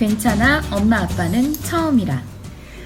괜찮아 엄마 아빠는 처음이라.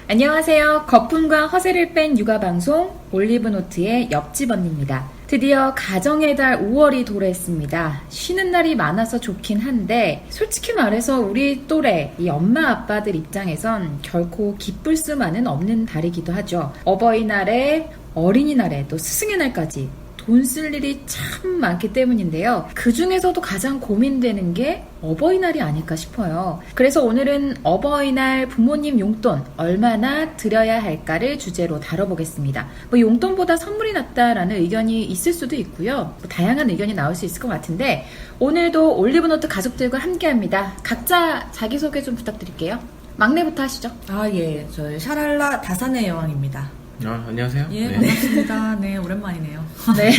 안녕하세요. 거품과 허세를 뺀 육아방송 올리브노트의 옆집 언니입니다. 드디어 가정의 달 5월이 도래했습니다. 쉬는 날이 많아서 좋긴 한데 솔직히 말해서 우리 또래 이 엄마 아빠들 입장에선 결코 기쁠 수만은 없는 달이기도 하죠. 어버이날에 어린이날에 또 스승의 날까지 돈 쓸 일이 참 많기 때문인데요. 그 중에서도 가장 고민되는 게 어버이날이 아닐까 싶어요. 그래서 오늘은 어버이날 부모님 용돈 얼마나 드려야 할까를 주제로 다뤄보겠습니다. 용돈보다 선물이 낫다라는 의견이 있을 수도 있고요. 다양한 의견이 나올 수 있을 것 같은데 오늘도 올리브노트 가족들과 함께합니다. 각자 자기소개 좀 부탁드릴게요. 막내부터 하시죠. 예. 저희 샤랄라 다산의 여왕입니다. 안녕하세요. 예, 네. 반갑습니다. 네, 오랜만이네요. 네.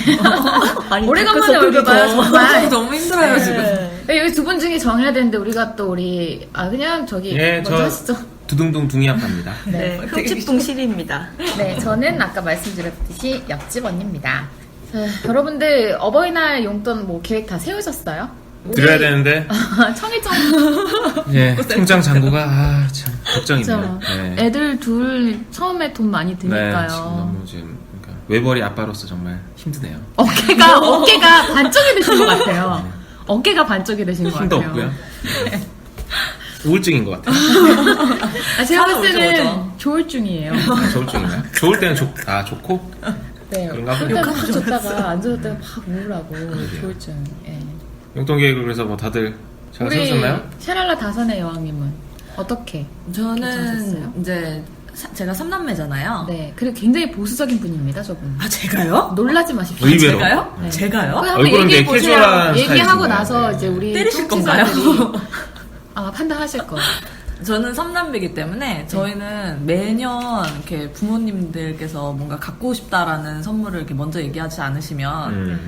오래간만에 얼굴 봐요, 정말. 너무 힘들어요, 지금. 여기 두 분 중에 정해야 되는데 우리가 또 그냥 저기 먼저 하시죠. 두둥둥 둥이아빠입니다. 네, 흑집동 실입니다. 네, 저는 아까 말씀드렸듯이 옆집 언니입니다. 자, 여러분들 어버이날 용돈 계획 다 세우셨어요? 드려야 되는데 청일점 예, 통장 잔고가 참 걱정이네요. 네. 애들 둘 처음에 돈 많이 네, 드니까요. 지금 너무 그러니까 외벌이 아빠로서 정말 힘드네요. 어깨가 반쪽이 되신 것 같아요. 네. 어깨가 반쪽이 되신 것 힘도 같아요. 없고요. 우울증인 것 같아요. 제가 봤을 때는 오죠. 조울증이에요. 조울증인가요? 좋을 때는 좋고 네, 그런가 보죠. 그때 막 좋다가 안 좋을 때는 막 우울하고 조울증. 예. 용돈 계획을 그래서 다들 잘 우리 세우셨나요? 샤랄라 다산의 여왕님은 어떻게? 저는 괜찮으셨어요? 이제 제가 3남매잖아요. 네, 그리고 굉장히 보수적인 분이입니다, 저분. 아, 제가요? 놀라지 마십시오. 의외로. 제가요? 네. 제가요? 한번 얼굴은 되게 얘기해보세요. 캐주얼한 얘기하고 스타일이신가요? 나서 네. 이제 우리 때리실 청취자들이 판단하실 거예요. 저는 3남매이기 때문에 저희는 매년 이렇게 부모님들께서 뭔가 갖고 싶다라는 선물을 이렇게 먼저 얘기하지 않으시면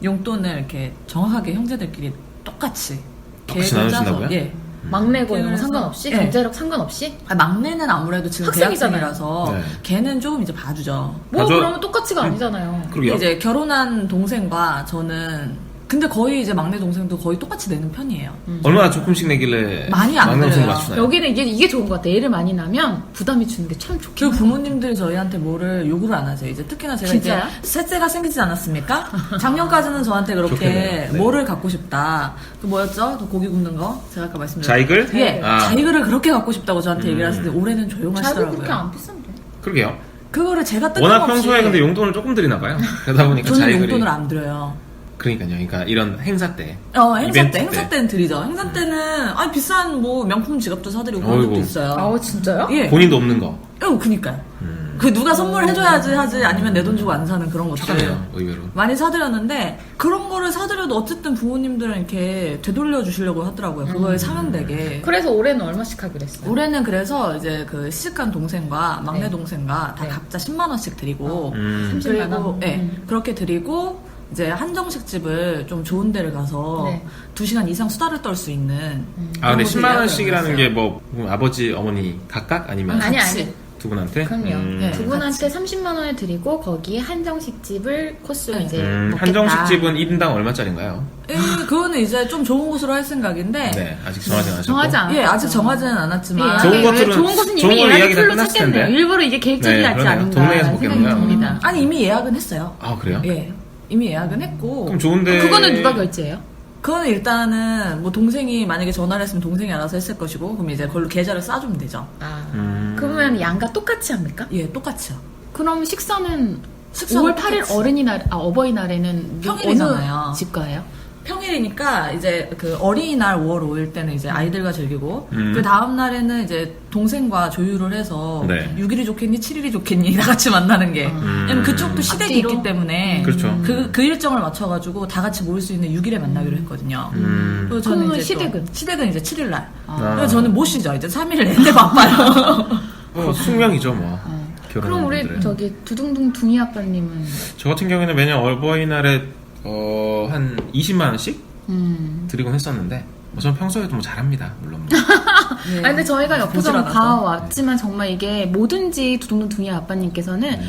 용돈을 이렇게 정확하게 형제들끼리 똑같이 계획을 짜서 나누신다고요? 예. 막내고 이런 거 그래서- 상관없이? 네. 경제력 상관없이? 막내는 아무래도 지금 학생이잖아요. 대학생이라서 네. 걔는 조금 이제 봐주죠. 그러면 똑같이가 아니잖아요. 그러게요. 이제 결혼한 동생과 저는 근데 거의 이제 막내 동생도 거의 똑같이 내는 편이에요. 얼마나 조금씩 내길래 많이 안 막내 동생 내요. 맞추나요? 여기는 이게 좋은 것 같아요. 애를 많이 낳으면 부담이 주는 게 참 좋긴 그 해요. 부모님들이 저희한테 뭐를 요구를 안 하세요. 이제 특히나 제가 진짜요? 이제 셋째가 생기지 않았습니까? 작년까지는 저한테 그렇게 좋겠네요. 네. 뭐를 갖고 싶다. 그 뭐였죠? 그 고기 굽는 거? 제가 아까 말씀드렸죠. 자익을? 예. 아. 자익을 그렇게 갖고 싶다고 저한테 얘기를 하시는데 올해는 자도 조용하시더라고요. 그렇게 안 비싼데. 그러게요. 그거를 제가 뜬금없이 워낙 평소에 근데 용돈을 조금 드리나 봐요. 그러다 보니까 저는 자익을 용돈을 안 드려요. 그러니까요. 그러니까 이런 행사 때. 행사 이벤트 때, 행사 때는 드리죠. 행사 때는 비싼 뭐 명품 지갑도 사드리고 그런 것도 어이구. 있어요. 진짜요? 예. 본인도 없는 거. 그니까요. 그 누가 선물해줘야지 하지 아니면 내 돈 주고 안 사는 그런 것들 착하네요. 의외로. 많이 사드렸는데 그런 거를 사드려도 어쨌든 부모님들은 이렇게 되돌려 주시려고 하더라고요. 그거에 상응되게. 그래서 올해는 얼마씩 하기로 했어요? 올해는 그래서 이제 그 시집간 동생과 막내 네. 동생과 다 네. 각자 10만 원씩 드리고 30만 그리고 원? 네, 그렇게 드리고 이제 한정식 집을 좀 좋은 데를 가서 네. 2시간 이상 수다를 떨 수 있는 아, 근데 그런 곳에 10만 원씩이라는 예약을 게 뭐 아버지, 어머니 각각 아니면 아니, 같이. 아니. 두 분한테? 그럼요. 네. 두 분한테 30만 원을 드리고 거기에 한정식 집을 코스로 네. 이제 먹겠다. 한정식 집은 1인당 얼마짜리인가요? 그거는 이제 좀 좋은 곳으로 할 생각인데 네, 아직 정하지 않으셨고. 정하지 않았죠. 예, 아직 정하지는 않았지만 좋은 것들은- 좋은 곳은 좋은 이미 거 예약이 이야기 다 풀로 끝났을 찼겠네요. 텐데. 일부러 이게 계획적이 네, 낫지 그러네요. 않은가 동네에서 생각이 먹겠네요. 듭니다. 아니 이미 예약은 했어요. 아, 그래요? 예, 이미 예약은 했고. 그럼 좋은데. 그거는 누가 결제해요? 그거는 일단은 뭐 동생이 만약에 전화를 했으면 동생이 알아서 했을 것이고 그럼 이제 그걸로 계좌를 싸주면 되죠. 그러면 양가 똑같이 합니까? 예, 똑같이요. 그럼 식사는 식사는 5월 8일 똑같이. 어버이날에는 평일이잖아요. 어느 집가예요? 평일이니까 이제 그 어린이날 5월 5일 때는 이제 아이들과 즐기고 음. 그 다음 날에는 이제 동생과 조율을 해서 네. 6일이 좋겠니 7일이 좋겠니 다 같이 만나는 게 왜냐면 그쪽도 시댁이 앞뒤로? 있기 때문에 그렇죠. 그 일정을 맞춰가지고 다 같이 모일 수 있는 6일에 만나기로 했거든요. 그리고 저는 그러면 이제 시댁은? 시댁은 이제 7일날. 아. 그래서 저는 못 쉬죠. 이제 3일 내내 바빠요. 숙명이죠, 뭐. 그럼 우리 결혼하는 분들은. 저기 두둥둥 둥이 아빠님은 저 같은 경우에는 매년 어버이날에 한 20만 원씩 드리곤 했었는데 전 평소에도 뭐 잘합니다, 물론. 예. 아니 근데 저희가 옆에서 보질 않아서. 봐왔지만 정말 이게 뭐든지 두둥둥 둥이 아빠님께서는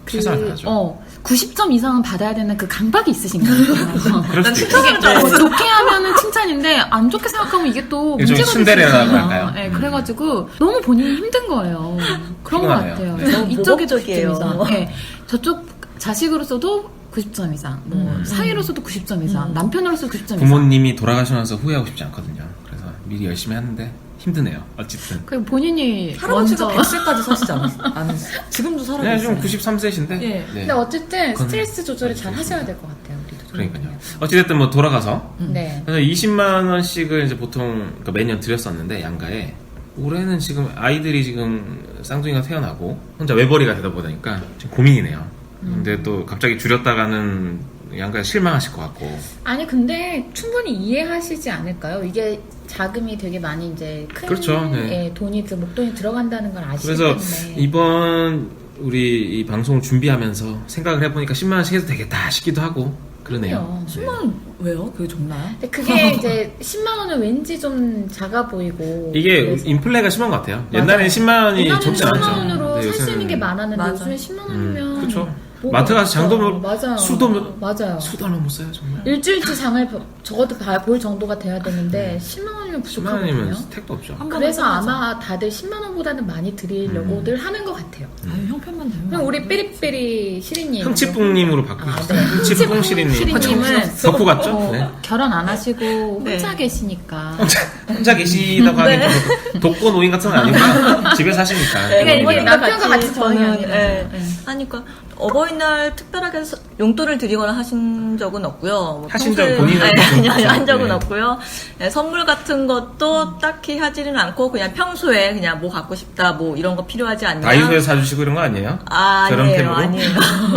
최선을 다하죠. 90점 이상은 받아야 되는 그 강박이 있으신 거예요. 그럴 수도 있고. 이게 좋게 하면은 칭찬인데 안 좋게 생각하면 이게 또 이게 좀 문제가 츤데레라고 할까요? 네, 그래가지고 너무 본인이 힘든 거예요. 그런 것 피곤하네요. 같아요. 네. 그래서 너무 이쪽에 모범적이에요. 90점 이상, 네, 저쪽 자식으로서도 90점 이상, 뭐 사위로서도 90점 이상, 남편으로서도 90점 이상. 부모님이 돌아가시면서 후회하고 싶지 않거든요. 그래서 미리 열심히 하는데 힘드네요. 어쨌든. 그 본인이 할아버지가 먼저 100세까지 사시지 않으세요? 지금도 살아계세요. 네, 지금 93세신데. 예. 근데 어쨌든 그건 스트레스 조절을 잘 그렇죠. 하셔야 될 것 같아요. 우리도. 그러니까요. 어찌됐든 뭐 돌아가서 네. 20만 원씩을 이제 보통 그러니까 매년 드렸었는데 양가에 올해는 지금 아이들이 지금 쌍둥이가 태어나고 혼자 외벌이가 되다 보니까 지금 고민이네요. 근데 또 갑자기 줄였다가는 양가에 실망하실 것 같고. 아니 근데 충분히 이해하시지 않을까요? 이게 자금이 되게 많이 이제 큰 그렇죠, 네. 예, 돈이 목돈이 들어간다는 걸 아시기 그래서 때문에 이번 우리 이 방송을 준비하면서 생각을 해보니까 10만 원씩 해도 되겠다 싶기도 하고 그러네요. 그럼요. 10만 원 왜요? 그게 좋나요? 근데 그게 이제 10만 원은 왠지 좀 작아 보이고 이게 그래서 인플레가 심한 것 같아요. 맞아요. 옛날엔 10만 원이 옛날에는 적지 10만 않았죠. 원으로 근데 살 수 있는 게 요새는 많았는데 맞아요. 요즘에 10만 원이면 그렇죠. 뭐가 마트 가서 없어. 장도 뭐- 맞아요. 수도 맞아요. 수도 얼마 못 써요 정말. 일주일치 장을 적어도 볼 정도가 돼야 되는데 10만 원이면 10만 원이면 부족하거든요. 택도 없죠. 한 번에 그래서 끝나죠. 아마 다들 10만 원보다는 많이 드리려고들 하는 것 같아요. 아유, 형편만 되면. 그럼 우리 삐리삐리 시리님 흥치뿡님으로 아, 바꾸셨어요. 네. 흥치뿡 시리님. 시리님은 덕후 같죠? 네. 결혼 안 하시고 네. 혼자 계시니까 혼자 계시다고 하긴 좀 독거 노인 같은 건 아니고요. 집에 사시니까. 그러니까 이게 어머니랑 남편과 같이 저는 아니라서. 예, 네. 하니까 어버이날 특별하게 용돈을 드리거나 하신 적은 없고요. 뭐 하신 평소에- 적 본인은 아니, 한 적은 네. 없고요. 예, 선물 같은 것도 딱히 하지는 않고 그냥 평소에 그냥 뭐 갖고 싶다 뭐 이런 거 필요하지 않냐. 다이소에서 사주시고 이런 거 아니에요? 저런 아니에요, 템으로? 아니에요.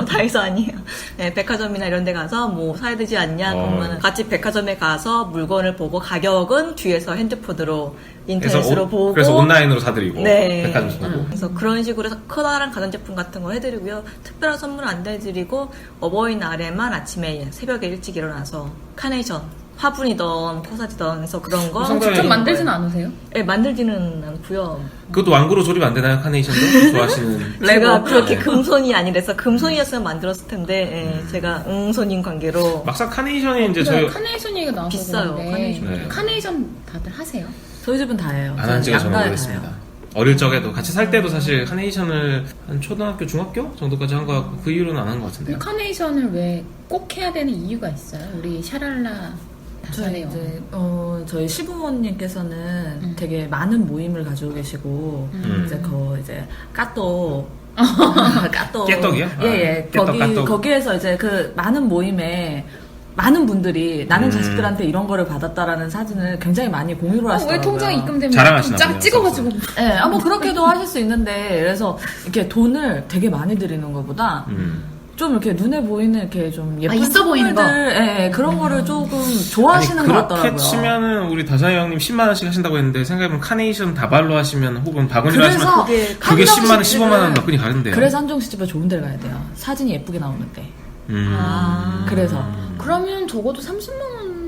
다이소 아니에요. 네, 백화점이나 이런 데 가서 뭐 사야 되지 않냐. 그러면 같이 백화점에 가서 물건을 보고 가격은 뒤에서 핸드폰으로 인터넷으로 보고. 그래서 온라인으로 사드리고. 네. 백화점에서 사고. 그래서 그런 식으로 해서 커다란 가전제품 같은 거 해드리고요. 특별한 선물 안 해드리고 어버이날에만 아침에 새벽에 일찍 일어나서 카네이션, 화분이던 포사지던 해서 그런 거 상당히- 직접 만들지는 않으세요? 네, 만들지는 않고요. 그것도 왕구로 조립 안 되나요? 카네이션도? 좋아하시는. 제가 그렇게 네. 금손이 아니라서 금손이었으면 만들었을 텐데 예, 제가 응손인 관계로 막상 카네이션이 이제 저희 저희 카네이션 얘기가 나와서 비싸요, 그런데 카네이션. 네. 카네이션 다들 하세요? 저희 집은 다 해요. 안 한 지가 저는 양가에 오래됐습니다. 다 해요. 어릴 적에도 같이 살 때도 사실 카네이션을 한 초등학교, 중학교 정도까지 한 거 같고 그 이후로는 안 한 것 같은데요. 카네이션을 왜 꼭 해야 되는 이유가 있어요? 우리 샤랄라 저희 다사네요. 이제 저희 시부모님께서는 되게 많은 모임을 가지고 계시고 이제 이제 까또 까또 깨떡이요? 예예 깨떡, 까떡. 거기에서 이제 그 많은 모임에 많은 분들이 나는 자식들한테 이런 거를 받았다라는 사진을 굉장히 많이 공유를 하시더라고요. 왜 통장에 입금되면 자랑하시나 쫙 보네요, 찍어가지고 예, 뭐 그렇게도 하실 수 있는데 그래서 이렇게 돈을 되게 많이 드리는 것보다 좀 이렇게 눈에 보이는 이렇게 좀 예쁜 있어 보이는 거? 선물들, 예, 그런 거를 조금 좋아하시는 것 그렇게 같더라고요. 치면은 우리 다사이 형님 10만 원씩 하신다고 했는데 생각해보면 카네이션 다발로 하시면 혹은 바구니로 그래서 하시면 그게 10만 원, 한정식 15만 원 집을- 몇분이 가는데요. 그래서 한정식 집에 좋은 데를 가야 돼요. 사진이 예쁘게 나오는데. 그래서 그러면 적어도 30만 원은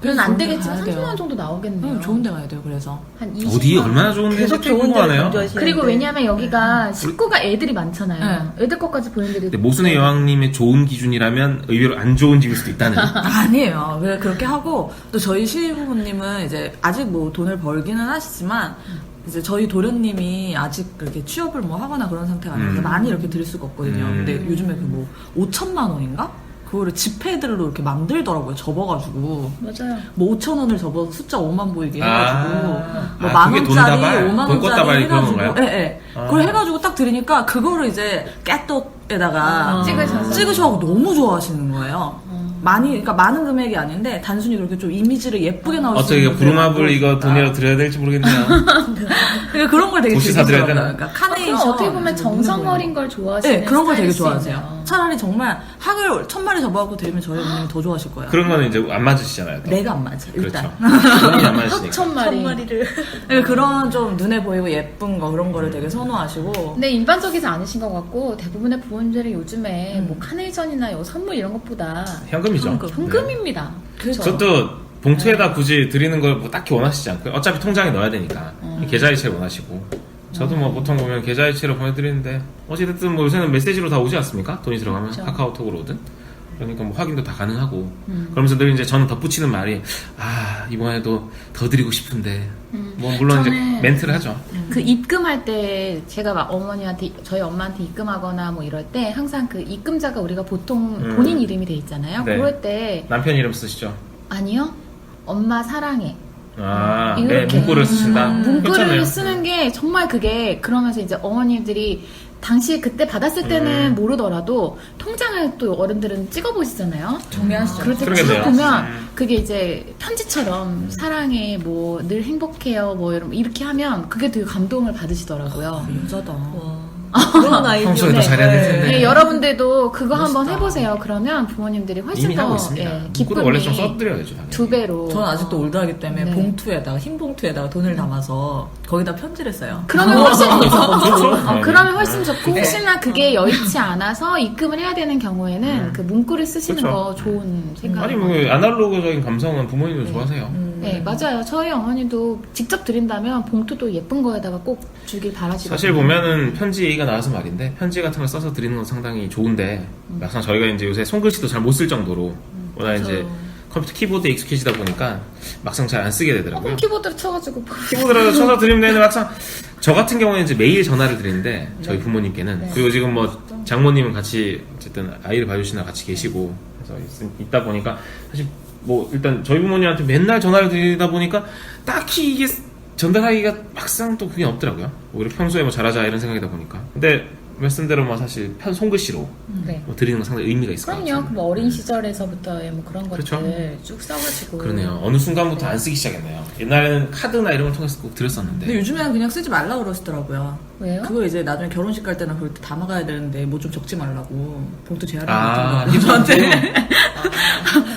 그래서 안 좋은 데 되겠지만 가야 30만 돼요. 원 정도 나오겠네요. 좋은 데 가야 돼요. 그래서 한 20만 어디 원. 얼마나 좋은데 계속 혜택 좋은 데를 홍보하네요. 강조하시는데 그리고 왜냐면 여기가 식구가 애들이 많잖아요. 애들 것까지 보여드리고 근데 모순의 여왕님의 좋은 기준이라면 의외로 안 좋은 집일 수도 있다는. 아니에요. 왜 그렇게 하고 또 저희 시부모님은 이제 아직 뭐 돈을 벌기는 하시지만 이제 저희 도련님이 아직 그렇게 취업을 뭐 하거나 그런 상태가 아니라서 많이 이렇게 드릴 수가 없거든요. 근데 요즘에 그 뭐 5천만 원인가? 그거를 지폐들로 이렇게 만들더라고요. 접어가지고. 맞아요. 뭐 5천 원을 접어서 숫자 5만 보이게 해가지고 뭐 아, 만 그게 원짜리, 돈다발? 5만 돈꽃다발 원짜리 그런 해가지고, 건가요? 예, 예. 그걸 해가지고 딱 드리니까 그거를 이제 깨똑에다가 찍으셔서 너무 좋아하시는 거예요. 그러니까 많은 금액이 아닌데 단순히 그렇게 좀 이미지를 예쁘게 나올 수 어떻게 있는 부루마블 이거 그런 돈이라도 드려야 될지 모르겠네요. 그러니까 그런 걸 되게 도시 사드려야 즐기시더라고요. 되나? 그러니까 그럼 카네이션 어떻게 보면 정성 어린 걸 좋아하시는 네, 그런 걸 되게 스타일일 수 좋아하세요. 있네요. 차라리 정말 학을 1000마리 접어갖고 드리면 저희 어머님이 더 좋아하실 거예요. 그런 거는 이제 안 맞으시잖아요. 또. 내가 안 맞아, 일단. 그렇죠. 돈이 안 맞으시니까. 천 마리. 마리를 그러니까 그런 좀 눈에 보이고 예쁜 거 그런 거를 되게 선호하시고 근데 일반적이지 않으신 것 같고 대부분의 부모님들이 요즘에 뭐 카네이션이나 요 선물 이런 것보다 현금이죠. 현금입니다. 그렇죠. 저도 봉투에다 굳이 드리는 걸 뭐 딱히 원하시지 않고요. 어차피 통장에 넣어야 되니까 계좌이체를 원하시고 저도 뭐 보통 보면 계좌이체로 보내드리는데 어찌됐든 뭐 요새는 메시지로 다 오지 않습니까? 돈이 들어가면 그렇죠. 카카오톡으로 오든. 그러니까 뭐 확인도 다 가능하고. 그러면서 늘 이제 저는 덧붙이는 말이 이번에도 더 드리고 싶은데 뭐 물론 이제 저는 멘트를 하죠. 그 입금할 때 제가 막 어머니한테 저희 엄마한테 입금하거나 뭐 이럴 때 항상 그 입금자가 우리가 보통 본인 이름이 돼 있잖아요. 네. 그럴 때 남편 이름 쓰시죠? 아니요. 엄마 사랑해. 네, 이렇게. 문구를 쓰신다. 문구를 괜찮네요. 쓰는 게 정말 그게 그러면서 이제 어머니들이 당시 그때 받았을 때는 모르더라도 통장을 또 어른들은 찍어보시잖아요. 정리하시죠. 그럴 때 그러겠네요. 쭉 보면 그게 이제 편지처럼 사랑해 뭐 늘 행복해요 뭐 이렇게 하면 그게 되게 감동을 받으시더라고요. 여자다. 그런 아이디어. 평소에도 잘해야 될 텐데. 네, 여러분들도 그거 멋있다. 한번 해보세요. 그러면 부모님들이 훨씬 이미 더 하고 있습니다. 예, 문구를 기쁨이 원래 좀 써드려야죠. 당연히. 2배로. 저는 아직도 올드하기 때문에 네. 봉투에다가 흰 봉투에다가 돈을 담아서 거기다 편지를 써요. 그러면 훨씬 좋죠. 그렇죠. 그러면 훨씬 좋고 네. 혹시나 그게 여의치 않아서 입금을 해야 되는 경우에는 그 문구를 쓰시는 그렇죠. 거 좋은 생각. 아니 뭐 아날로그적인 감성은 부모님도 좋아하세요. 네 맞아요. 저희 어머니도 직접 드린다면 봉투도 예쁜 거에다가 꼭 주길 바라시거든요. 사실 보면은 편지 얘기가 나와서 말인데 편지 같은 걸 써서 드리는 건 상당히 좋은데 막상 저희가 이제 요새 손글씨도 잘 못 쓸 정도로 워낙 이제 컴퓨터 키보드에 익숙해지다 보니까 막상 잘 안 쓰게 되더라고요. 키보드를 쳐가지고 키보드라도 쳐서 드리면 되는데 막상 저 같은 경우에는 이제 매일 전화를 드리는데 저희 부모님께는 네. 그리고 지금 뭐 장모님은 같이 어쨌든 아이를 봐주시나 같이 계시고 그래서 있다 보니까 사실 뭐 일단 저희 부모님한테 맨날 전화를 드리다 보니까 딱히 이게 전달하기가 막상 또 그게 없더라고요. 오히려 평소에 뭐 잘하자 이런 생각이다 보니까. 근데 말씀대로 뭐 사실 손글씨로 네. 뭐 드리는 건 상당히 의미가 있을 것 같아요. 그럼요. 뭐 어린 시절에서부터의 뭐 그런 것들 그렇죠. 쭉 써가지고. 그러네요. 어느 순간부터 안 쓰기 시작했네요. 옛날에는 카드나 이런 걸 통해서 꼭 드렸었는데. 근데 요즘에는 그냥 쓰지 말라 그러시더라고요. 왜요? 그거 이제 나중에 결혼식 갈 때나 그럴 때 담아가야 되는데 뭐 좀 적지 말라고 봉투 재활용 아, 못한 거 저한테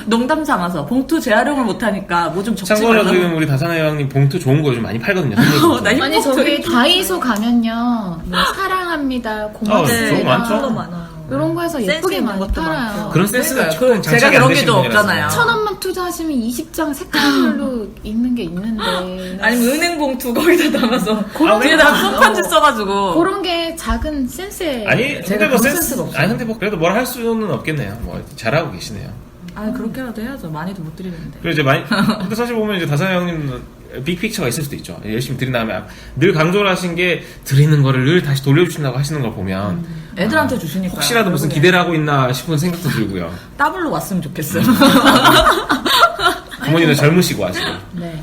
농담 삼아서 봉투 재활용을 못하니까 뭐 좀 적지 참고로 말라고. 지금 우리 다산의 형님 봉투 좋은 거 요즘 많이 팔거든요. 나 힘- 아니 저기 다이소 가면요. 뭐 사랑합니다. 고맙습니다. 좋은 거 많죠? 거 많아요. 이런 거에서 센스 예쁘게 있는 많이 것도 팔아요. 많고. 그런 센스가 그러니까요. 조금 제가 장착이 안 그런 게 되시는 좀 분이라서. 없잖아요. 1,000원만 투자하시면 20장 색깔별로 있는 게 있는데 아니면 은행 봉투 거기다 담아서 그런 뒤에다 손편지 써가지고 그런 게 작은 센스에 아니, 근데 제가 뭐 그런 센스, 센스가 없어요. 아니, 근데 뭐 그래도 뭐라 할 수는 없겠네요. 뭐 잘하고 계시네요. 아 그렇게라도 해야죠. 많이도 못 드리는데. 그리고 이제 많이, 근데 사실 보면 이제 다산의 형님은 빅픽처가 있을 수도 있죠. 열심히 드린 다음에 늘 강조를 하신 게 드리는 거를 늘 다시 돌려주신다고 하시는 걸 보면 애들한테 주시니까 혹시라도 무슨 기대를 하고 있나 싶은 생각도 들고요. 더블로 왔으면 좋겠어요. 부모님도 젊으시고 아직. 네.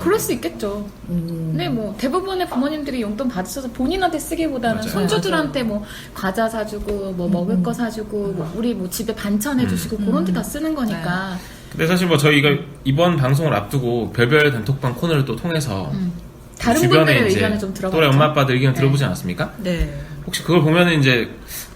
그럴 수 있겠죠. 근데 뭐 대부분의 부모님들이 용돈 받으셔서 본인한테 쓰기보다는 맞아요. 손주들한테 뭐 과자 사주고 뭐 먹을 거 사주고 뭐 우리 뭐 집에 반찬 해주시고 그런 데 다 쓰는 거니까. 근데 사실 뭐 저희가 이번 방송을 앞두고 별별 단톡방 코너를 또 통해서 다른 주변에 분들의 이제 의견을 좀 들어봤죠. 또래 엄마 아빠들 의견 들어보지 않았습니까? 네. 혹시 그걸 보면은 이제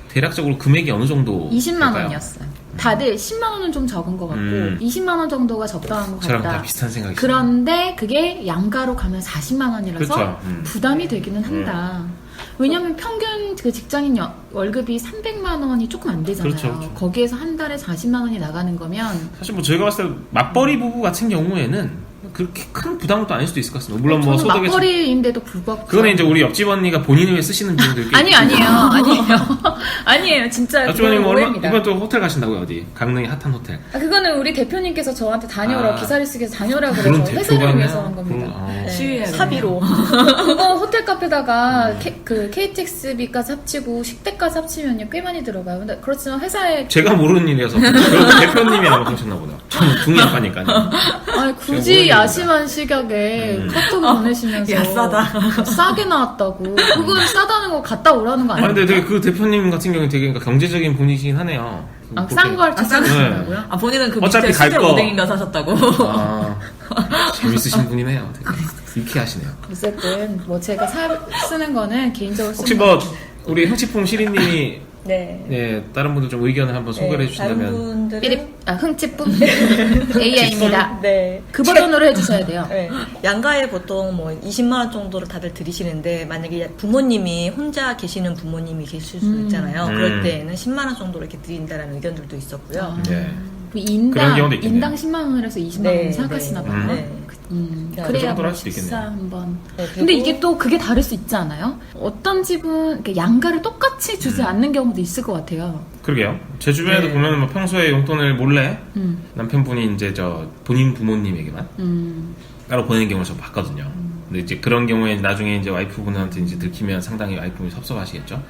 대략적으로 금액이 어느 정도 20만 될까요? 원이었어요. 다들 10만 원은 좀 적은 것 같고 20만 원 정도가 적당한 것 저랑 다 같다. 비슷한 생각이 그런데 그게 양가로 가면 40만 원이라서 그렇죠. 부담이 되기는 한다. 왜냐면 평균 그 직장인 월급이 300만 원이 조금 안 되잖아요. 그렇죠, 그렇죠. 거기에서 한 달에 40만 원이 나가는 거면 사실 뭐 저희가 봤을 때 맞벌이 부부 같은 경우에는 그렇게 큰 부담은 또 아닐 수도 있을 것 같습니다. 물론 뭐 저는 소득에 맞벌이인데도 불구하고 그거는 이제 우리 옆집 언니가 본인을 위해 쓰시는 분들께 아니에요 진짜 옆집 언니 그건 뭐 오해입니다. 이번 또 호텔 가신다고요 어디 강릉의 핫한 호텔. 그거는 우리 대표님께서 저한테 다녀오라고 기사를 쓰기 위해서 다녀오라고 그런 그래서 대표가 회사를 있나요? 위해서 한 겁니다. 그런- 시위해야 사비로. 그거 호텔 카페다가 그 KTX비까지 합치고 식대까지 합치면요 꽤 많이 들어가요. 근데 그렇지만 회사에 제가 모르는 일이어서 그럼 대표님이 아마 그러셨나 보다. 저는 궁이 아빠니까요. 아니, 굳이 모르는 야심한 시각에 카톡을 보내시면서 야, 싸다. 싸게 나왔다고 그건 싸다는 거 갔다 오라는 거 아니 아니에요? 근데 되게 그 대표님 같은 경우는 되게 그러니까 경제적인 분이시긴 하네요. 싼 걸 싼 찾아주신다고요? 아 본인은 그 어차피 밑에 갈 수제 거. 오뎅인가 사셨다고. 아, 재밌으신 분이네요. 되게 유쾌하시네요. 어쨌든 뭐 제가 쓰는 거는 개인적으로 혹시 쓰는 뭐 거고. 우리 흥치풍 시리님이 네. 예, 다른 분들 좀 의견을 한번 소개를 해주신다면 다른 분들은 삐립 흥치뿐 AI입니다. 네. 그 버전으로 해주셔야 돼요. 네. 양가에 보통 뭐 20만 원 정도를 다들 들이시는데 만약에 부모님이 혼자 계시는 부모님이 계실 수 있잖아요. 그럴 때에는 10만 원 정도로 이렇게 드린다는 의견들도 있었고요. 예. 그 그런 경우도 있겠네요. 인당 10만 원을 해서 20만 원 생각하시나 봐요. 네. 그 그래야 정도로 뭐 할 수도 식사 있겠네요. 한번. 네, 근데 그리고- 이게 또 그게 다를 수 있지 않아요? 어떤 집은 이렇게 양가를 똑같이 주지 않는 경우도 있을 것 같아요. 그러게요. 제 주변에도 네. 보면 뭐 평소에 용돈을 몰래 음, 남편분이 이제 본인 부모님에게만 음, 따로 보내는 경우를 저 봤거든요. 근데 이제 그런 경우에 나중에 이제 와이프분한테 이제 들키면 상당히 와이프분이 섭섭하시겠죠.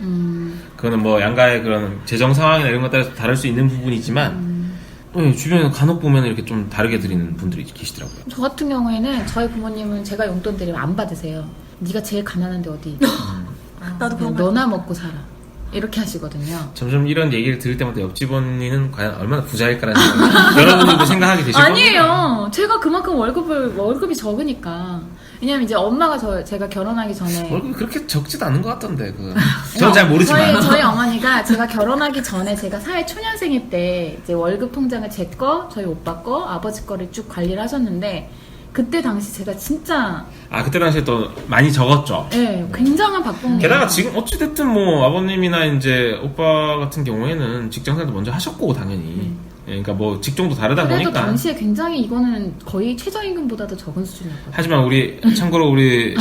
그거는 뭐 양가의 그런 재정 상황이나 이런 것 따라서 다를 수 있는 부분이지만 주변에 간혹 보면 이렇게 좀 다르게 드리는 분들이 계시더라고요. 저 같은 경우에는 저희 부모님은 제가 용돈 드리면 안 받으세요. 네가 제일 가난한데 어디? 나도 그런 그냥 거 너나 먹고 살아. 이렇게 하시거든요. 점점 이런 얘기를 들을 때마다 옆집 언니는 과연 얼마나 부자일까라는 생각을 여러분들도 생각하게 되실 겁니다. 아니에요. 제가 그만큼 월급이 적으니까. 왜냐면 이제 엄마가 제가 결혼하기 전에 월급이 그렇게 적지도 않은 것 같던데 저는 잘 모르지만 저희 어머니가 제가 결혼하기 전에 제가 사회 초년생일 때 이제 월급 통장을 제 거, 저희 오빠 거, 아버지 거를 쭉 관리를 하셨는데 그때 당시 제가 진짜 그때 당시에 또 많이 적었죠. 굉장한 박봉이에요. 게다가 지금 어찌됐든 뭐 아버님이나 이제 오빠 같은 경우에는 직장생활도 먼저 하셨고 당연히 그러니까 뭐 직종도 다르다 그래도 보니까 당시에 굉장히 이거는 거의 최저임금보다도 적은 수준이었거든요. 하지만 참고로 우리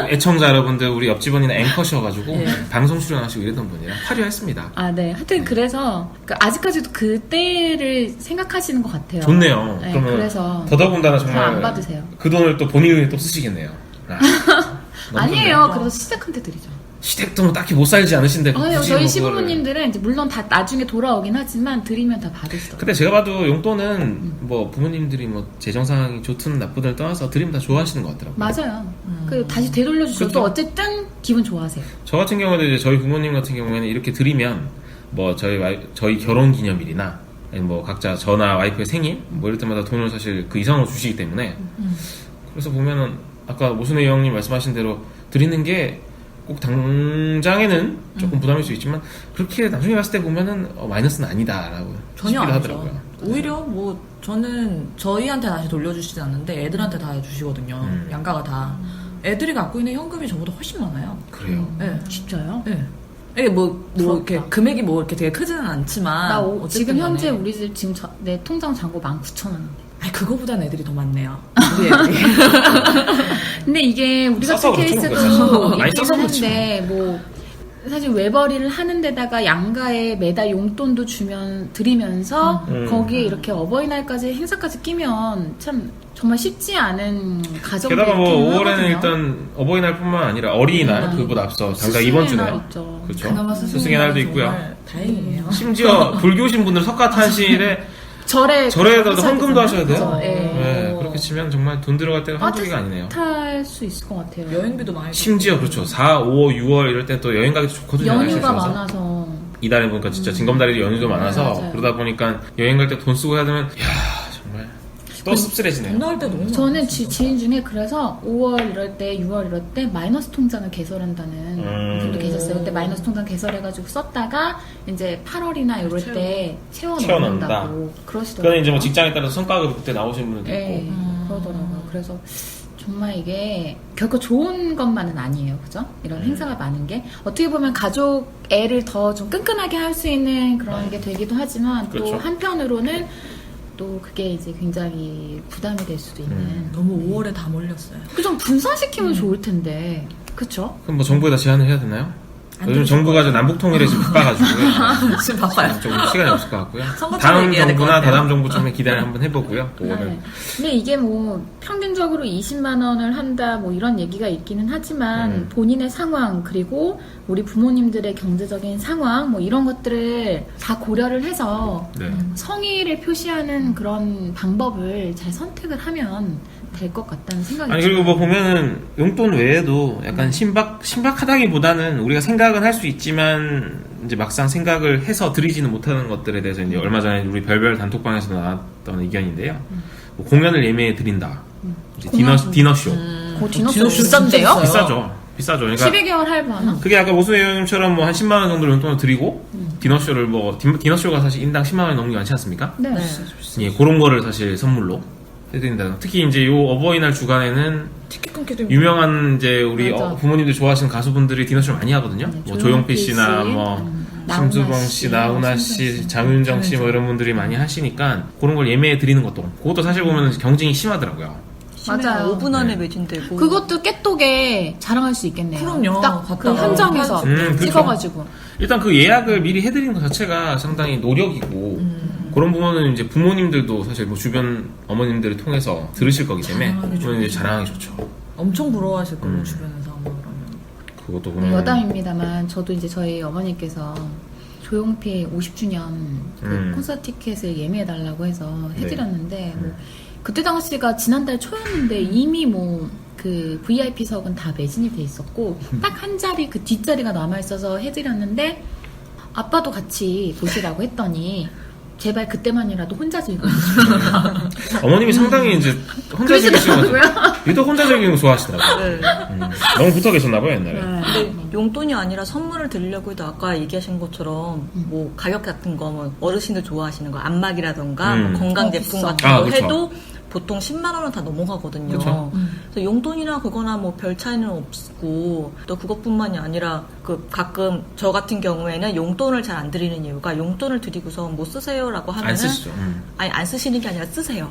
애청자 여러분들 우리 옆집언니는 앵커셔가지고 예. 방송 출연하시고 이랬던 분이라 화려했습니다. 네. 하여튼 그래서 아직까지도 그때를 생각하시는 것 같아요. 좋네요. 네, 그러면 그래서 더더군다나 잘 정말 안 받으세요. 그 돈을 또 본인이 또 쓰시겠네요. 너무 아니에요. 좋네요. 그래서 시댁한테 드리죠. 시댁도 뭐 딱히 못 살지 않으신데 아니요, 굳이 저희 뭐 그거를. 시부모님들은 이제 물론 다 나중에 돌아오긴 하지만 드리면 다 받으시더라고요. 근데 제가 봐도 용돈은 뭐 부모님들이 뭐 재정 상황이 좋든 나쁘든 떠나서 드리면 다 좋아하시는 것 같더라고요. 맞아요. 그 다시 되돌려주셔도 그렇죠. 어쨌든 기분 좋아하세요. 저 같은 경우도 이제 저희 부모님 같은 경우에는 이렇게 드리면 뭐 저희 결혼 기념일이나 아니면 뭐 각자 저나 와이프의 생일 뭐 이럴 때마다 돈을 사실 그 이상으로 주시기 때문에 그래서 보면은 아까 모순의 여왕님 말씀하신 대로 드리는 게 꼭 당장에는 조금 부담일 수 있지만 그렇게 나중에 봤을 때 보면은 마이너스는 아니다라고 전혀 싶기도 아니죠. 하더라고요. 오히려 뭐 저는 저희한테 다시 돌려주시지 않는데 애들한테 다 주시거든요. 양가가 다. 애들이 갖고 있는 현금이 저보다 훨씬 많아요. 그래요. 네. 진짜요? 네. 이게 뭐 부럽다. 이렇게 금액이 뭐 이렇게 되게 크지는 않지만 어쨌든 지금 현재 간에. 우리 집 지금 내 통장 잔고 19,000원인데. 아니 그거보단 애들이 더 많네요. 우리 애들이. 근데 이게 우리 같은 써서 그렇죠, 케이스도 그렇죠. 많이 있긴 써서 그렇죠. 한데 뭐 사실 외벌이를 하는 데다가 양가에 매달 용돈도 드리면서 거기에 이렇게 어버이날까지 행사까지 끼면 참 정말 쉽지 않은 가정도 게다가 뭐 있긴 5월에는 하거든요. 일단 어버이날뿐만 아니라 어린이날 그보다 앞서 당장 이번 주네요. 스승의 날 있죠. 그렇죠. 그나마 스승의 날도 있고요. 정말 다행이에요. 심지어 불교신 분들 석가탄신일에 절에도 헌금도 하셔야 돼요. 그렇죠. 예. 네, 그렇게 치면 정말 돈 들어갈 때가 한두 개가 아니네요. 탈 수 있을 것 같아요. 여행비도 많이 심지어 그렇죠. 4, 5, 6월 이럴 때 또 여행 가기도 좋거든요. 날씨 연휴가 좋아서. 많아서 이달에 보니까 진짜 징검다리 연휴도 많아서 맞아요. 그러다 보니까 여행 갈 때 돈 쓰고 해야 되면 야 정말 또 씁쓸해지네요. 돈 나올 때 너무 저는 많아, 진짜. 지인 중에 그래서 5월 이럴 때 6월 이럴 때 마이너스 통장을 개설한다는 분도 계셨어요. 그때 마이너스 통장 개설해가지고 썼다가 이제 8월이나 이럴 때 채워 채워넣는다. 넣는다고 그러시더라고요. 그거는 이제 뭐 직장에 따라서 성과급이 그때 나오시는 분들도 네, 있고 그러더라고요. 그래서 정말 이게 결코 좋은 것만은 아니에요. 그죠? 이런 행사가 많은 게 어떻게 보면 가족 애를 더 좀 끈끈하게 할 수 있는 그런 게 되기도 하지만 또 그렇죠. 한편으로는 또 그게 이제 굉장히 부담이 될 수도 있는 너무 5월에 다 몰렸어요. 그 좀 분산시키면 좋을 텐데 그쵸? 그럼 뭐 정부에다 제안을 해야 되나요? 안 요즘 되죠. 정부가 저 남북 통일에 지금 바빠가지고 지금 바빠요. 좀 시간이 없을 것 같고요. 선거철에 다음 얘기해야 될것 정부나 같아요. 다다음 정부 처음에 기대를 한번 해보고요. 네. 5월을 근데 이게 뭐 평균적으로 20만 원을 한다 뭐 이런 얘기가 있기는 하지만 본인의 상황 그리고 우리 부모님들의 경제적인 상황 뭐 이런 것들을 다 고려를 해서 네. 성의를 표시하는 그런 방법을 잘 선택을 하면 될 것 같다는 생각이 아니 그리고 뭐 보면은 용돈 외에도 약간 신박하다기보다는 우리가 생각은 할 수 있지만 이제 막상 생각을 해서 드리지는 못하는 것들에 대해서 이제 얼마 전에 우리 별별 단톡방에서 나왔던 의견인데요. 뭐 공연을 예매해 드린다. 이제 디너쇼 그 디너쇼 디너쇼 비싼데요? 진짜 비싸죠. 비싸죠. 그러니까 12개월 할부 하나? 그게 아까 모수의 형님처럼 뭐 한 10만 원 정도 용돈을 드리고 디너쇼를 뭐 디너쇼가 사실 인당 10만 원이 넘는 게 많지 않습니까? 네. 네. 예, 그런 거를 사실 선물로 해드린다. 특히 이제 요 어버이날 주간에는 티켓 끊기도 유명한 이제 우리 맞아. 부모님들 좋아하시는 가수분들이 디너쇼를 많이 하거든요. 네, 뭐 조용필 조용필 씨나 씨, 뭐 나훈아 심수봉 씨, 씨, 나훈아 씨, 장윤정 씨 뭐 이런 분들이 많이 하시니까 그런 걸 예매해 드리는 것도 그것도 사실 보면 경쟁이 심하더라고요. 맞아요. 5분 안에 네. 매진되고. 그것도 깨똑에 자랑할 수 있겠네요. 그럼요. 딱 그 갔다가 현장에서 그렇죠. 찍어가지고. 일단 그 예약을 미리 해드리는 것 자체가 상당히 노력이고 그런 부분은 이제 부모님들도 사실 뭐 주변 어머님들을 통해서 들으실 거기 때문에 자랑하기 그건 이제 자랑하기 좋죠. 엄청 부러워하실 거예요, 주변에서 아마 그러면. 그것도 보면 여담입니다만 저도 이제 저희 어머니께서 조용필 50주년 그 콘서트 티켓을 예매해달라고 해서 해드렸는데 뭐 그때 당시가 지난달 초였는데 이미 뭐 그 VIP석은 다 매진이 돼 있었고 딱 한 자리 그 뒷자리가 남아있어서 해드렸는데 아빠도 같이 보시라고 했더니 제발 그때만이라도 혼자 즐겨주시고 어머님이 상당히 이제 혼자 즐기시고 그러시더라고요. 유독 혼자 즐기는 거 좋아하시더라고요. 네. 너무 붙어 계셨나봐요 옛날에. 근데 용돈이 아니라 선물을 드리려고 해도 아까 얘기하신 것처럼 뭐 가격 같은 거 뭐 어르신들 좋아하시는 거 안마기라던가 뭐 건강제품 비싸. 같은 거 그쵸. 해도 보통 10만 원은 다 넘어가거든요. 그쵸. 그래서 용돈이나 그거나 뭐 별 차이는 없고 또 그것뿐만이 아니라 그 가끔 저 같은 경우에는 용돈을 잘 안 드리는 이유가 용돈을 드리고서 뭐 쓰세요라고 하면은 안 쓰시죠. 아니 안 쓰시는 게 아니라 쓰세요.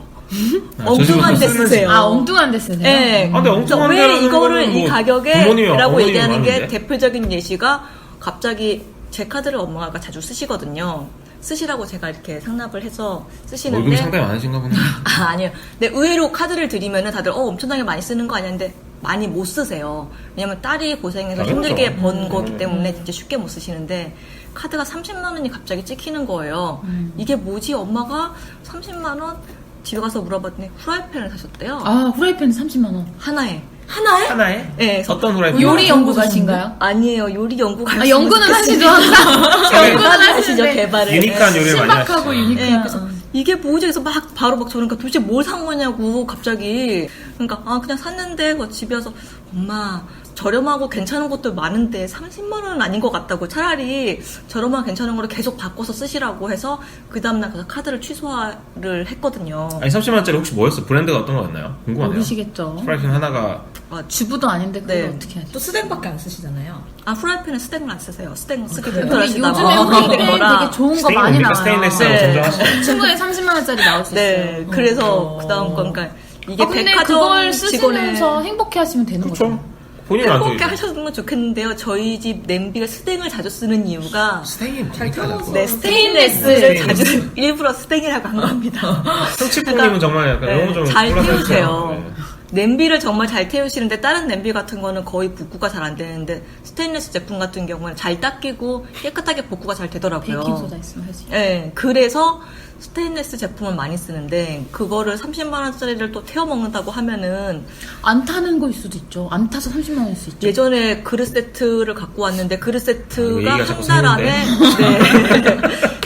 아, 엉뚱한 데 쓰는- 쓰세요. 아 엉뚱한 데 쓰네요. 네. 아, 근데 엉뚱한 왜 데라는 이거를 거는 이 뭐 가격에 부모님이 라고 어머님이 얘기하는 게 많은데. 대표적인 예시가 갑자기 제 카드를 엄마가 자주 쓰시거든요. 쓰시라고 제가 이렇게 상납을 해서 월급이 쓰시는데 상당히 많으신가 보네. 아, 아니에요. 근데 의외로 카드를 드리면은 다들 엄청나게 많이 쓰는 거 아니었는데 많이 못 쓰세요. 왜냐면 딸이 고생해서 당연하죠. 힘들게 번 거기 때문에 진짜 쉽게 못 쓰시는데 카드가 30만 원이 갑자기 찍히는 거예요. 이게 뭐지? 엄마가 30만 원 집에 가서 물어봤더니 후라이팬을 사셨대요. 아 후라이팬 30만 원. 하나에. 하나에? 네, 어떤 후라이팬? 요리 연구가신가요? 아니에요. 요리 연구가 아 연구는 하시죠 항상. 연구는 개발을 하시죠. 하시는데 개발을. 유니크한 요리를 많이 하시죠. 신박하고 유니크한. 네, 그래서 이게 뭐지? 그래서 막 바로 막 저는 도대체 뭘 산 거냐고 갑자기. 그러니까 아 그냥 샀는데 집에 와서 엄마 저렴하고 괜찮은 것도 많은데 30만 원은 아닌 것 같다고 차라리 저렴하고 괜찮은 거를 계속 바꿔서 쓰시라고 해서 그 다음날 가서 카드를 취소를 했거든요. 아니 30만원짜리 혹시 뭐였어? 브랜드가 어떤 거였나요? 궁금하네요. 모르시겠죠. 프라이팬 하나가 주부도 아닌데 그걸 네. 어떻게 하죠? 또 스댕밖에 안 쓰시잖아요. 아 프라이팬은 스탱을 안 쓰세요. 스탱 쓰기 그래요? 요즘에 불편하시다고. 후라이팬 되게 좋은 거 많이 나와요. 스테인레스로 네. 정정하시죠. 충분히 30만 원짜리 나올 수 네, 있어요. 그래서 그 다음 건 그러니까 이게 근데 백화점 그걸 직원의 쓰시면서 행복해하시면 되는 거죠. 그렇죠. 본인은 안 행복해 좋아요. 하셨으면 좋겠는데요. 저희 집 냄비가 스탱을 자주 쓰는 이유가 스테이크 잘 태워서. 네, 스테인레스를 자주 일부러 스탱이라고 한 겁니다. 성치부님은 정말 약간 네, 너무 좀 잘 골라서 태우세요. 해주세요. 네. 냄비를 정말 잘 태우시는데 다른 냄비 같은 거는 거의 복구가 잘 안 되는데 스테인레스 제품 같은 경우는 잘 닦이고 깨끗하게 복구가 잘 되더라고요. 베이킹 소다 있으면 할 수 있어요. 네, 그래서 스테인레스 제품을 많이 쓰는데 그거를 30만 원짜리를 또 태워 먹는다고 하면은 안 타는 거일 수도 있죠. 안 타서 30만 원일 수 있죠. 예전에 그릇 세트를 갖고 왔는데 그릇 세트가 얘기가 자꾸 한 달 안에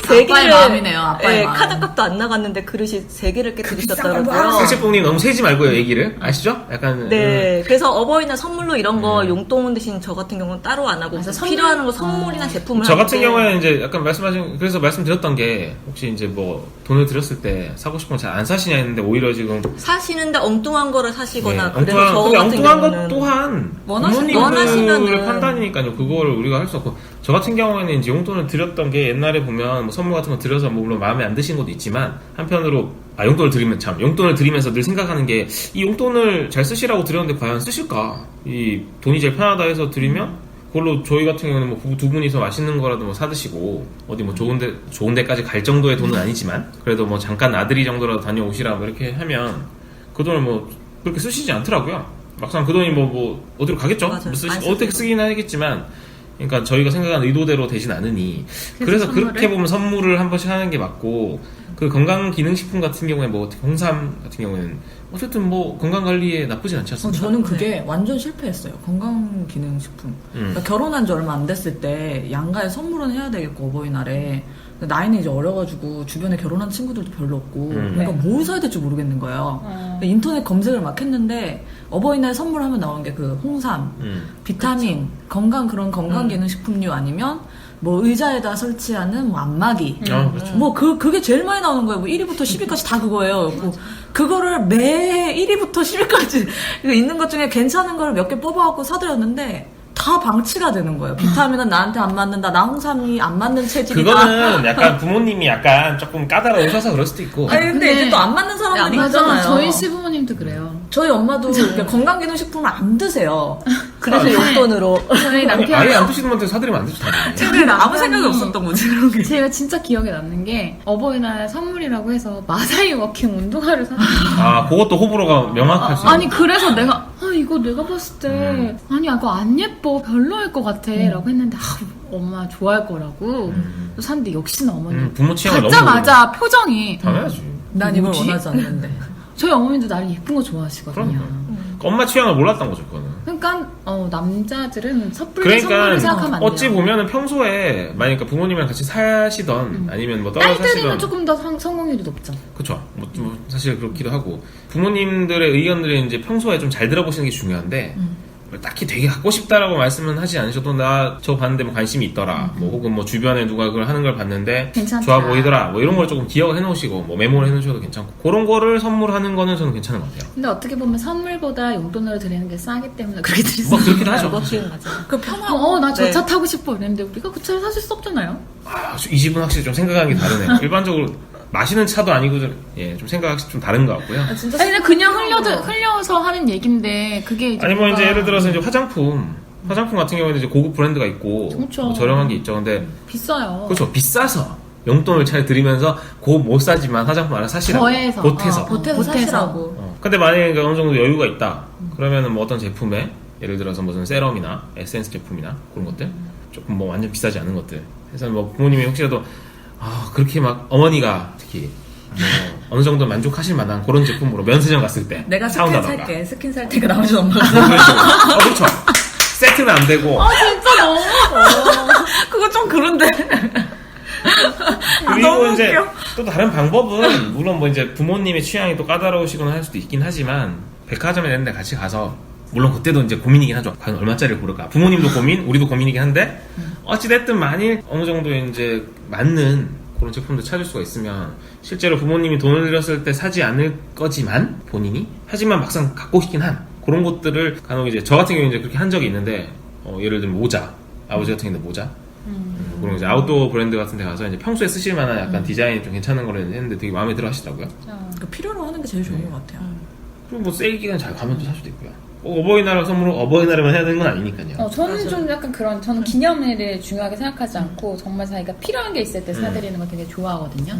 세 아빠의 개를 마음이네요, 아빠의 마음. 카드값도 안 나갔는데 그릇이 세 개를 깨뜨리셨더라고요. 성치부님 너무 세지 말고요 얘기를 아시죠? 약간 네, 그래서 어버이날 선물로 이런 거 용돈 대신 저 같은 경우는 따로 안 하고 맞아, 필요한 거 선물이나 제품을 저 같은 하는데 경우에는 이제 약간 그래서 말씀드렸던 게 혹시 이제 뭐 돈을 들였을 때 사고 싶은 거 잘 안 사시냐 했는데 오히려 지금 사시는데 엉뚱한 거를 사시거나 네, 그래서 저 근데 같은 엉뚱한 것 경우는 또한 원하시면은 부모님들 판단이니까요. 그걸 우리가 할 수 없고 저 같은 경우에는 이제 용돈을 드렸던 게 옛날에 보면 뭐 선물 같은 거 드려서 뭐 물론 마음에 안 드신 것도 있지만 한편으로 용돈을 드리면서 늘 생각하는 게 이 용돈을 잘 쓰시라고 드렸는데 과연 쓰실까? 이 돈이 제일 편하다 해서 드리면 그걸로 저희 같은 경우는 뭐 부부 두 분이서 맛있는 거라도 뭐 사드시고 어디 뭐 좋은 데까지 갈 정도의 돈은 아니지만 그래도 뭐 잠깐 나들이 정도라도 다녀오시라 뭐 이렇게 하면 그 돈을 뭐 그렇게 쓰시지 않더라고요. 막상 그 돈이 뭐 어디로 가겠죠? 맞아요. 뭐 안 쓰죠. 어떻게 쓰긴 하겠지만 그러니까 저희가 생각하는 의도대로 되진 않으니 그래서 그렇게 보면 선물을 한 번씩 하는 게 맞고 그 건강기능식품 같은 경우에 뭐 홍삼 같은 경우에는 어쨌든 뭐 건강관리에 나쁘진 않지 않습니까? 저는 그게 완전 실패했어요. 건강기능식품. 그러니까 결혼한 지 얼마 안 됐을 때 양가에 선물은 해야 되겠고 어버이날에 근데 나이는 이제 어려가지고 주변에 결혼한 친구들도 별로 없고 그러니까 뭘 사야 될지 모르겠는 거예요. 그러니까 인터넷 검색을 막 했는데 어버이날 선물하면 나온 게 그 홍삼, 비타민, 그런 건강기능식품류 아니면 뭐 의자에다 설치하는 뭐 안마기 그렇죠. 뭐 그게 제일 많이 나오는 거예요. 뭐 1위부터 10위까지 다 그거예요. 뭐 그거를 매 1위부터 10위까지 있는 것 중에 괜찮은 걸 몇 개 뽑아갖고 사드렸는데 다 다 방치가 되는 거예요. 비타민은 나한테 안 맞는다. 나 홍삼이 안 맞는 체질이다. 그거는 약간 부모님이 약간 조금 까다로우셔서 그럴 수도 있고. 아니 근데 이제 또 안 맞는 사람들이 맞아. 있잖아요. 저희 시부모님도 그래요. 저희 엄마도 이렇게 건강기능식품을 안 드세요. 그래서 용돈으로. 저희 남편 아예 안 드시는 분한테 사드리면 안 되죠. 당연히. 근데 아무 생각이 없었던 거지 그런 게. 제가 진짜 기억에 남는 게 어버이날 선물이라고 해서 마사이 워킹 운동화를 샀어요. 아, 그것도 호불호가 명확할 수 있는. 아니 그래서 내가 이거 내가 봤을 때 아니 이거 안 예뻐 별로일 것 같아 라고 했는데 엄마 좋아할 거라고 또 샀는데 역시나 어머니 부모 취향을 너무 받자마자 표정이 당연하지. 난 이걸 뭐지? 원하지 않는데. 저희 어머님도 나를 예쁜 거 좋아하시거든요. 그럼요. 엄마 취향을 몰랐던 거죠, 그거는. 그러니까 남자들은 섣불리 선물을 생각하면 안 돼요. 어찌 보면은 평소에 만약 부모님이랑 같이 사시던 아니면 뭐 떨어져 딸들이면 사시던 조금 더 성공률이 높죠. 그쵸. 뭐 사실 그렇기도 하고 부모님들의 의견들이 이제 평소에 좀 잘 들어보시는 게 중요한데 딱히 되게 갖고 싶다라고 말씀은 하지 않으셔도 나 저거 봤는데 뭐 관심이 있더라 뭐 혹은 뭐 주변에 누가 그걸 하는 걸 봤는데 괜찮다. 좋아 보이더라 뭐 이런 걸 조금 기억을 해놓으시고 뭐 메모를 해놓으셔도 괜찮고 그런 거를 선물하는 거는 저는 괜찮은 것 같아요. 근데 어떻게 보면 선물보다 용돈으로 드리는 게 싸기 때문에 그렇게 드릴 수 뭐 그렇긴 하죠. 멋지는 맞아. 그 편하고. 나 저 네. 차 타고 싶어 이랬는데 우리가 그 차를 사실 수 없잖아요. 이 집은 확실히 좀 생각하는 게 다르네요. 일반적으로 마시는 차도 아니고 좀 생각이 좀 다른 것 같고요. 진짜 아니 그냥 흘려서 하는 얘긴데 그게 이제 아니 뭐 이제 뭔가 예를 들어서 이제 화장품 같은 경우에는 이제 고급 브랜드가 있고 그렇죠. 뭐 저렴한 게 있죠. 근데 비싸요. 그렇죠. 비싸서 용돈을 잘 드리면서 못 사지만 화장품 하나 사시라고 더해서. 보태서. 보태서 사시라고. 근데 만약에 어느 정도 여유가 있다. 그러면은 뭐 어떤 제품에 예를 들어서 무슨 세럼이나 에센스 제품이나 그런 것들 조금 뭐 완전 비싸지 않은 것들. 그래서 뭐 부모님이 혹시라도 그렇게 막 어머니가 특히 뭐 어느 정도 만족하실 만한 그런 제품으로 면세점 갔을 때 내가 스킨 사온다던가. 살게. 스킨 살 테가 나오지 엄마. 그렇죠. 세트는 안 되고 진짜 너무 그거 좀 그런데. 그리고 너무 이제 웃겨. 또 다른 방법은 물론 뭐 이제 부모님의 취향이 또 까다로우시거나 할 수도 있긴 하지만 백화점에 있는데 같이 가서 물론 그때도 이제 고민이긴 하죠. 과연 얼마짜리를 고를까? 부모님도 고민, 우리도 고민이긴 한데 어찌됐든 만일 어느 정도 이제 맞는 그런 제품도 찾을 수가 있으면 실제로 부모님이 돈을 들였을 때 사지 않을 거지만 본인이 하지만 막상 갖고 싶긴 한 그런 것들을 간혹 이제 저 같은 경우는 이제 그렇게 한 적이 있는데 예를 들면 모자, 아버지 같은 경우는 모자. 그런 이제 아웃도어 브랜드 같은 데 가서 이제 평소에 쓰실 만한 약간 디자인이 좀 괜찮은 거를 했는데 되게 마음에 들어 하시더라고요. 그 필요로 하는 게 제일 좋은 것 같아요. 그리고 뭐 세일 기간 잘 가면 또 살 수도 있고요. 어버이날 선물로 어버이날에만 해야 되는 건 아니니까요. 저는 좀 약간 저는 기념일을 중요하게 생각하지 않고 정말 자기가 필요한 게 있을 때 사드리는 걸 되게 좋아하거든요.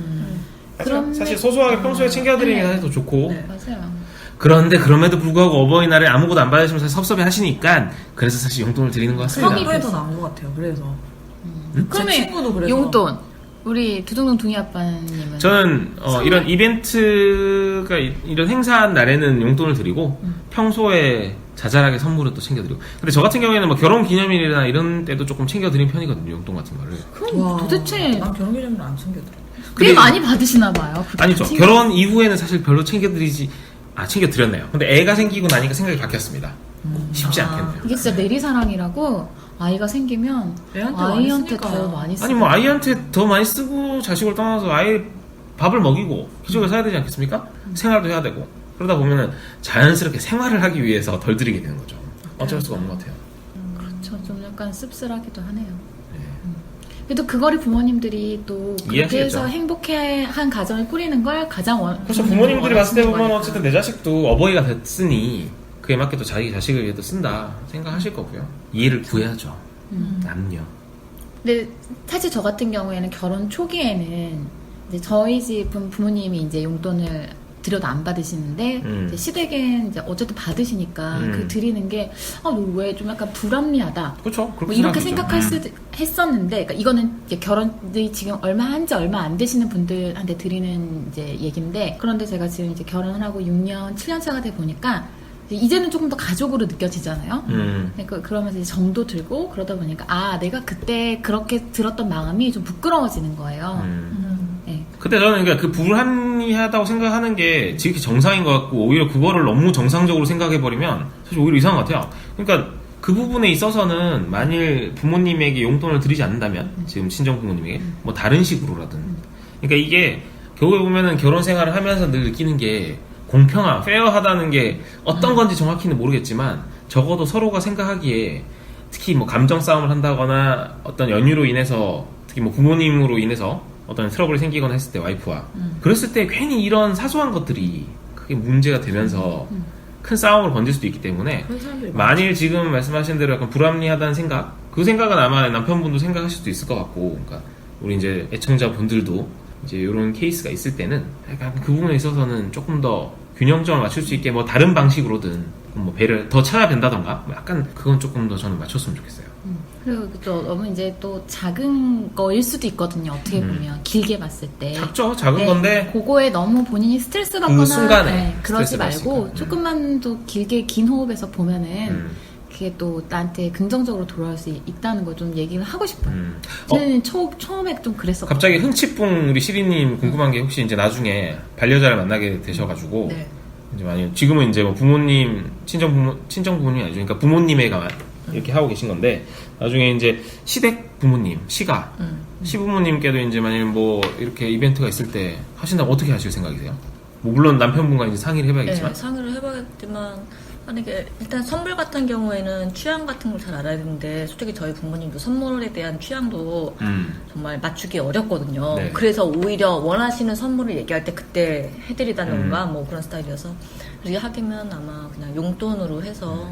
사실 소소하게 평소에 챙겨드리는 게 더 좋고. 네. 맞아요. 그런데 그럼에도 불구하고 어버이날에 아무것도 안 받으시면 사실 섭섭해 하시니까 그래서 사실 용돈을 드리는 것 같습니다. 성의가 더 나은 것 같아요. 그래서. 그러면 친구도 그래서. 용돈 우리 두둥둥 둥이 아빠님은 저는 이런 이벤트가 이런 행사한 날에는 용돈을 드리고 평소에 자잘하게 선물을 또 챙겨드리고. 근데 저 같은 경우에는 뭐 결혼 기념일이나 이런 때도 조금 챙겨드리는 편이거든요. 용돈 같은 거를. 그럼 도대체 난 결혼기념일 안 챙겨드려. 꽤 많이 받으시나 봐요. 아니죠. 결혼 이후에는 사실 별로 챙겨드렸네요. 근데 애가 생기고 나니까 생각이 바뀌었습니다. 쉽지 않겠네요. 이게 진짜 내리사랑이라고 아이가 생기면 애한테 많이 아이한테 쓰니까. 더 많이 쓰고 아니 뭐 아이한테 더 많이 쓰고 자식을 떠나서 아이 밥을 먹이고 기저귀를 사야 되지 않겠습니까? 생활도 해야 되고 그러다 보면은 자연스럽게 생활을 하기 위해서 덜 들이게 되는 거죠. 어쩔 수가 없는 것 같아요. 그렇죠. 좀 약간 씁쓸하기도 하네요. 그래도 그거를 부모님들이 또 그렇게 이해하시겠죠. 해서 행복한 가정을 꾸리는 걸 가장 그렇죠. 부모님들이 봤을 때 보면 거니까. 어쨌든 내 자식도 어버이가 됐으니 그에 맞게 또 자기 자식을 위해 또 쓴다 생각하실 거고요. 이해를 구해야죠. 남녀. 근데 사실 저 같은 경우에는 결혼 초기에는 이제 저희 집은 부모님이 이제 용돈을 드려도 안 받으시는데 이제 시댁은 이제 어쨌든 받으시니까 그 드리는 게 너 왜 좀 약간 불합리하다. 그렇죠. 뭐 이렇게 생각할 수도 했었는데, 그러니까 이거는 이제 결혼이 지금 얼마 안 되시는 분들한테 드리는 이제 얘기인데, 그런데 제가 지금 이제 결혼을 하고 6년, 7년 차가 돼 보니까 이제는 조금 더 가족으로 느껴지잖아요. 그러면서 이제 정도 들고 그러다 보니까 내가 그때 그렇게 들었던 마음이 좀 부끄러워지는 거예요. 네. 그때 저는 그러니까 그 불합리하다고 생각하는 게 지극히 정상인 것 같고 오히려 그거를 너무 정상적으로 생각해버리면 사실 오히려 이상한 것 같아요. 그러니까 그 부분에 있어서는 만일 부모님에게 용돈을 드리지 않는다면 지금 친정 부모님에게 뭐 다른 식으로라든 그러니까 이게 결국에 보면은 결혼 생활을 하면서 늘 느끼는 게 공평함, 페어하다는 게 어떤 건지 정확히는 모르겠지만 적어도 서로가 생각하기에 특히 뭐 감정 싸움을 한다거나 어떤 연유로 인해서 특히 뭐 부모님으로 인해서 어떤 트러블이 생기거나 했을 때 와이프와 그랬을 때 괜히 이런 사소한 것들이 크게 문제가 되면서 큰 싸움을 번질 수도 있기 때문에 그런 사람들이 만일 지금 말씀하신 대로 약간 불합리하다는 생각 그 생각은 아마 남편분도 생각하실 수도 있을 것 같고 그러니까 우리 이제 애청자분들도 이제 이런 케이스가 있을 때는 약간 그 부분에 있어서는 조금 더 균형점을 맞출 수 있게 뭐 다른 방식으로든 뭐 배를 더 찾아뵌다던가 뭐 약간 그건 조금 더 저는 맞췄으면 좋겠어요. 그리고 또 너무 이제 또 작은 거일 수도 있거든요. 어떻게 보면 길게 봤을 때. 작죠? 작은 네, 건데 그거에 너무 본인이 스트레스 받거나 그 순간에 네, 그러지 스트레스 말고 받으니까. 조금만 더 길게 긴 호흡에서 보면은 그게 또 나한테 긍정적으로 돌아올 수 있다는 걸 좀 얘기를 하고 싶어요. 저는 처음에 좀 그랬었거든요. 갑자기 흥치풍 우리 시리님 궁금한 게 혹시 이제 나중에 반려자를 만나게 되셔가지고 네. 이제 많이 지금은 이제 뭐 부모님 친정 부모님 아니죠. 그러니까 부모님애가 이렇게 하고 계신 건데 나중에 이제 시댁 부모님 시가 시부모님께도 이제 만일 뭐 이렇게 이벤트가 있을 때 하신다면 어떻게 하실 생각이세요? 뭐 물론 남편분과 이제 상의를 해봐야겠지만 네, 상의를 해봐야겠지만 만약에 일단 선물 같은 경우에는 취향 같은 걸 잘 알아야 되는데 솔직히 저희 부모님도 선물에 대한 취향도 정말 맞추기 어렵거든요. 네. 그래서 오히려 원하시는 선물을 얘기할 때 그때 해드리다던가 뭐 그런 스타일이어서 그렇게 하기면 아마 그냥 용돈으로 해서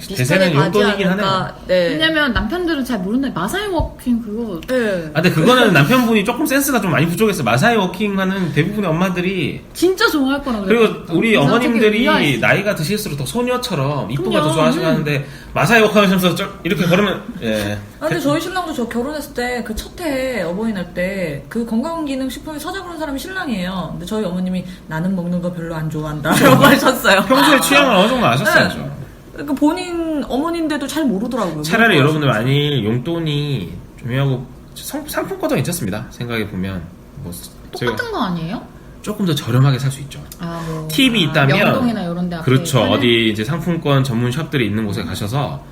대세는 용돈이긴 하네요. 네. 왜냐면 남편들은 잘 모르는데 마사이 워킹 그거 네. 아, 근데 그거는 남편분이 조금 센스가 좀 많이 부족했어요. 마사이 워킹 하는 대부분의 엄마들이 진짜 좋아할 거라고 그리고 우리 그래서 되게 어머님들이 의아했어요. 나이가 드실수록 더 소녀처럼 이쁜 걸 더 그럼요. 좋아하시고 하는데 마사이 워킹 하시면서 이렇게 걸으면 예. 아, 근데 저희 신랑도 저 결혼했을 때 그 첫 해 어버이날 때 그 건강기능식품에 사자 그런 사람이 신랑이에요. 근데 저희 어머님이 나는 먹는 거 별로 안 좋아한다 라고 하셨어요. 평소에 취향을 어느 정도 아셨어야죠. 그러니까 본인 어머니인데도 잘 모르더라고요. 차라리 여러분들 만일 용돈이 중요하고 상품권도 괜찮습니다. 생각해 보면 뭐 제가 똑같은 거 아니에요? 조금 더 저렴하게 살 수 있죠. 뭐, 팁이 있다면 명동이나 이런 데 앞에 그렇죠. 파는? 어디 이제 상품권 전문 샵들이 있는 곳에 가셔서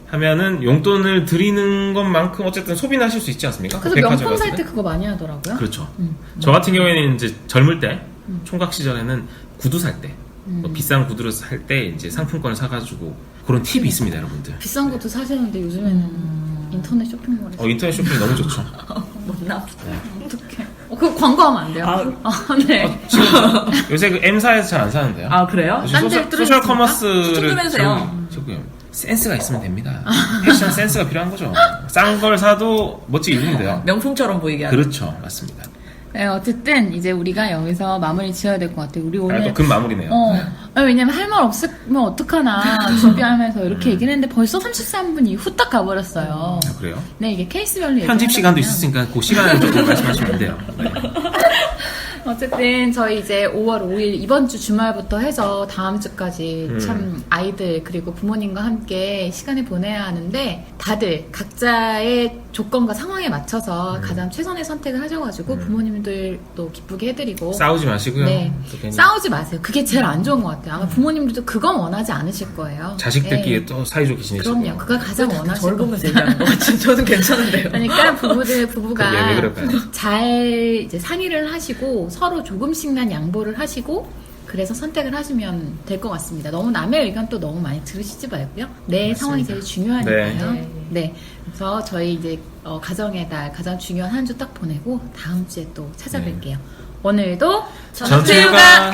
하면은 용돈을 드리는 것만큼 어쨌든 소비는 하실 수 있지 않습니까? 그래서 백화점 명품 살 갔을 때 그거 많이 하더라고요. 그렇죠. 저 같은 경우에는 이제 젊을 때 총각 시절에는 구두 살 때 뭐 비싼 구두를 살 때 이제 상품권을 사가지고 그런 팁이 있습니다, 여러분들. 비싼 것도 사시는데 요즘에는 인터넷 쇼핑몰에서 인터넷 쇼핑 너무 좋죠. 못나. 어떡해. 그거 광고하면 안 돼요? 네. 지금 요새 그 M사에서 잘 안 사는데요. 아, 그래요? 요즘 딴 데를 소셜 뚫어줬습니까? 커머스를 추천 좀 해주세요. 조금 센스가 있으면 됩니다. 패션 센스가 필요한 거죠. 싼 걸 사도 멋지게 입으면 돼요. 명품처럼 보이게 하는. 그렇죠, 맞습니다. 네, 어쨌든 이제 우리가 여기서 마무리 지어야 될 것 같아요. 우리 오늘 또 금 마무리네요. 왜냐면 할 말 없으면 어떡하나 준비하면서 이렇게 얘기를 했는데 벌써 33분이 후딱 가버렸어요. 아, 그래요? 네, 이게 케이스별로 편집 얘기하다 시간도 보면 있으니까 그 시간을 조금 말씀하시면 돼요. 네. 어쨌든 저희 이제 5월 5일 이번 주 주말부터 해서 다음 주까지 참 아이들 그리고 부모님과 함께 시간을 보내야 하는데 다들 각자의 조건과 상황에 맞춰서 가장 최선의 선택을 하셔가지고 부모님들도 기쁘게 해드리고 싸우지 마시고요. 네. 또 괜히 싸우지 마세요. 그게 제일 안 좋은 것 같아요. 아마 부모님들도 그건 원하지 않으실 거예요. 자식들끼리 네. 또 사이좋게 지내시고. 그럼요. 그걸 가장 원하실 저를 거예요. 보면서 얘기하는 거 같지. 저는 괜찮은데요. 그러니까 부부가 그게 왜 그럴까요? 잘 이제 상의를 하시고 서로 조금씩만 양보를 하시고 그래서 선택을 하시면 될 것 같습니다. 너무 남의 의견 또 너무 많이 들으시지 말고요. 내 상황이 제일 중요하니까요. 네. 그래서 저희 이제 가정의 달 가장 중요한 한 주 딱 보내고 다음 주에 또 찾아뵐게요. 오늘도 전투휴가